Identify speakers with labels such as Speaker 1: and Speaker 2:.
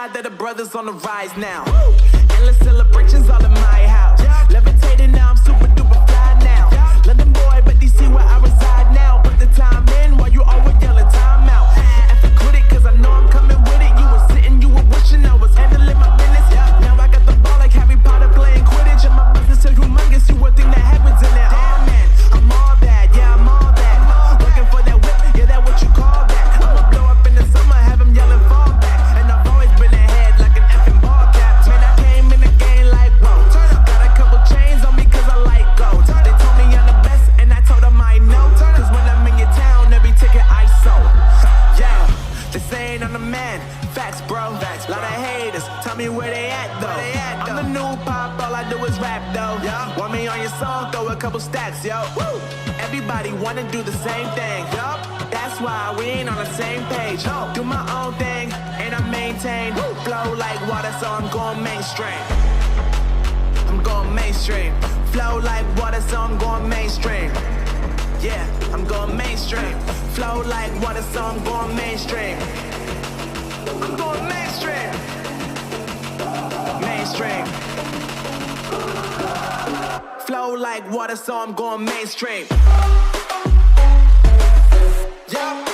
Speaker 1: God that the brothers on the rise now. Endless celebrations all in my house. Levitating now, I'm super duper fly now. London boy, but DC where I reside now. Put the time in while you always yelling time out. And for quit it, cause I know I'm coming with it. You were sitting, you were wishing I was handling my business. Now I got the ball like Harry Potter playing Quidditch. And my business is humongous, you would think that happens in there. Damn man, I'm all that, yeah, I'm all that. Looking for that whip, yeah, that what you call that. I'ma blow up in the summer, have him yelling fall back. And I've always been ahead like an effing ball cap. Man, I came in the game like, whoa. Got a couple chains on me cause I like gold. They told me I'm the best and I told them I know. Cause when I'm in your town, every ticket I sold. Yeah, they saying I'm the man. Facts, bro. Facts, lot of haters. Tell me where they at though. I'm the new pop, all I do is rap though. Want me on your song, throw a couple stacks, yo. Woo. Everybody wanna do the same thing. That's why we ain't on the same page. Do my own thing and I maintain. Flow like water, so I'm going mainstream. I'm going mainstream. Flow like water, so I'm going mainstream. Yeah, I'm going mainstream. Flow like water, so I'm going mainstream. I'm going mainstream. Mainstream. Flow like water, so I'm going mainstream. Yeah.